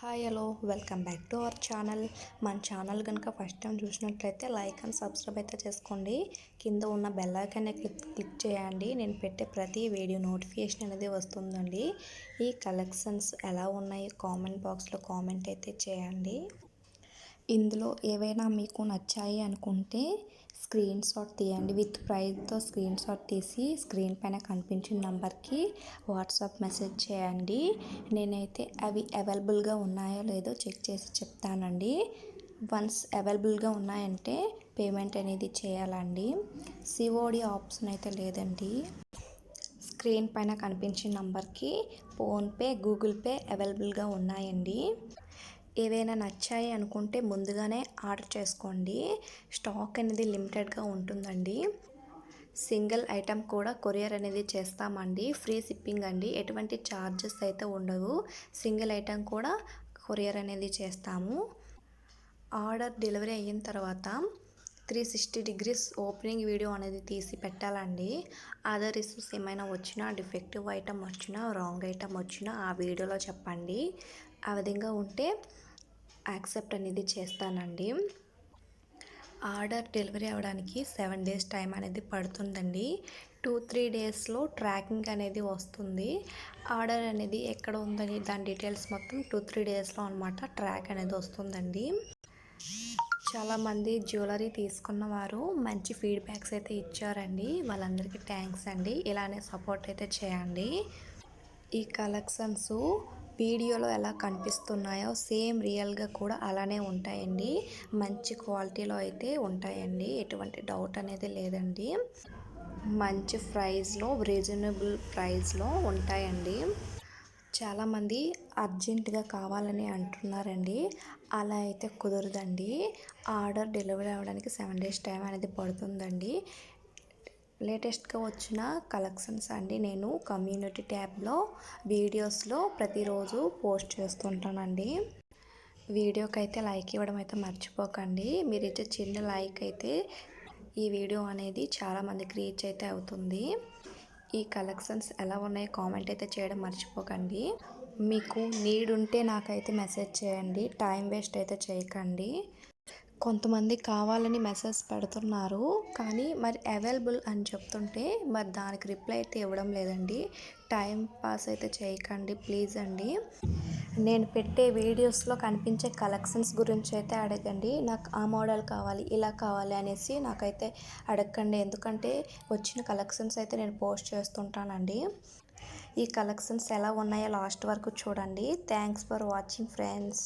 Hi hello welcome back to our channel. మన channel కనుక first time చూసినట్లయితే like and subscribe అయితే చేసుకోండి. కింద ఉన్న బెల్ ఐకాన్ క్లిక్ చేయండి. నేను పెట్టే ప్రతి వీడియో నోటిఫికేషన్ అనేది వస్తుందండి. ఈ కలెక్షన్స్ ఎలా ఉన్నాయి కామెంట్ బాక్స్లో కామెంట్ అయితే చేయండి. ఇందులో ఏవైనా మీకు నచ్చాయి అనుకుంటే స్క్రీన్ షాట్ తీయండి. విత్ ప్రైస్తో స్క్రీన్ షాట్ తీసి స్క్రీన్ పైన కనిపించిన నెంబర్కి వాట్సాప్ మెసేజ్ చేయండి. నేనైతే అవి అవైలబుల్గా ఉన్నాయో లేదో చెక్ చేసి చెప్తానండి. వన్స్ అవైలబుల్గా ఉన్నాయంటే పేమెంట్ అనేది చేయాలండి. సిఓడి ఆప్షన్ అయితే లేదండి. స్క్రీన్ పైన కనిపించిన నంబర్కి ఫోన్పే, గూగుల్ పే అవైలబుల్గా ఉన్నాయండి. ఏవైనా నచ్చాయి అనుకుంటే ముందుగానే ఆర్డర్ చేసుకోండి. స్టాక్ అనేది లిమిటెడ్గా ఉంటుందండి. సింగిల్ ఐటెం కూడా కొరియర్ అనేది చేస్తామండి. ఫ్రీ షిప్పింగ్ అండి. ఎటువంటి ఛార్జెస్ అయితే ఉండవు. సింగిల్ ఐటెం కూడా కొరియర్ అనేది చేస్తాము. ఆర్డర్ డెలివరీ అయిన తర్వాత 360 డిగ్రీస్ ఓపెనింగ్ వీడియో అనేది తీసి పెట్టాలండి. అదర్ ఇష్యూస్ ఏమైనా వచ్చినా, డిఫెక్టివ్ ఐటమ్ వచ్చినా, రాంగ్ ఐటమ్ వచ్చినా ఆ వీడియోలో చెప్పండి. ఆ విధంగా ఉంటే యాక్సెప్ట్ అనేది చేస్తానండి. ఆర్డర్ డెలివరీ అవ్వడానికి 7 డేస్ టైం అనేది పడుతుందండి. 2-3 డేస్లో ట్రాకింగ్ అనేది వస్తుంది. ఆర్డర్ అనేది ఎక్కడ ఉందని దాని డీటెయిల్స్ మొత్తం 2-3 డేస్లో అనమాట ట్రాక్ అనేది వస్తుందండి. చాలామంది జ్యువెలరీ తీసుకున్న వారు మంచి ఫీడ్బ్యాక్స్ అయితే ఇచ్చారండి. వాళ్ళందరికీ థ్యాంక్స్ అండి. ఇలానే సపోర్ట్ అయితే చేయండి. ఈ కలెక్షన్స్ వీడియోలో ఎలా కనిపిస్తున్నాయో సేమ్ రియల్గా కూడా అలానే ఉంటాయండి. మంచి క్వాలిటీలో అయితే ఉంటాయండి. ఎటువంటి డౌట్ అనేది లేదండి. మంచి ప్రైస్లో, రీజనబుల్ ప్రైస్లో ఉంటాయండి. చాలామంది అర్జెంటుగా కావాలని అంటున్నారండి. అలా అయితే కుదరదండి. ఆర్డర్ డెలివరీ అవ్వడానికి 7 డేస్ టైం అనేది పడుతుందండి. లేటెస్ట్గా వచ్చిన కలెక్షన్స్ అండి నేను కమ్యూనిటీ ట్యాబ్లో వీడియోస్లో ప్రతిరోజు పోస్ట్ చేస్తుంటానండి. వీడియోకి అయితే లైక్ ఇవ్వడం అయితే మర్చిపోకండి. మీరు ఇచ్చే చిన్న లైక్ అయితే ఈ వీడియో అనేది చాలామందికి రీచ్ అయితే అవుతుంది. ఈ కలెక్షన్స్ ఎలా ఉన్నాయో కామెంట్ అయితే చేయడం మర్చిపోకండి. మీకు నీడ్ ఉంటే నాకైతే మెసేజ్ చేయండి. టైం వేస్ట్ అయితే చేయకండి. కొంతమంది కావాలని మెసేజ్ పెడుతున్నారు, కానీ మరి అవైలబుల్ అని చెప్తుంటే మరి దానికి రిప్లై అయితే ఇవ్వడం లేదండి. టైం పాస్ అయితే చేయకండి ప్లీజ్ అండి. నేను పెట్టే వీడియోస్లో కనిపించే కలెక్షన్స్ గురించి అయితే అడగండి. నాకు ఆ మోడల్ కావాలి, ఇలా కావాలి అనేసి నాకైతే అడగండి. ఎందుకంటే వచ్చిన కలెక్షన్స్ అయితే నేను పోస్ట్ చేస్తుంటానండి. ఈ కలెక్షన్స్ ఎలా ఉన్నాయో లాస్ట్ వరకు చూడండి. Thanks for watching friends.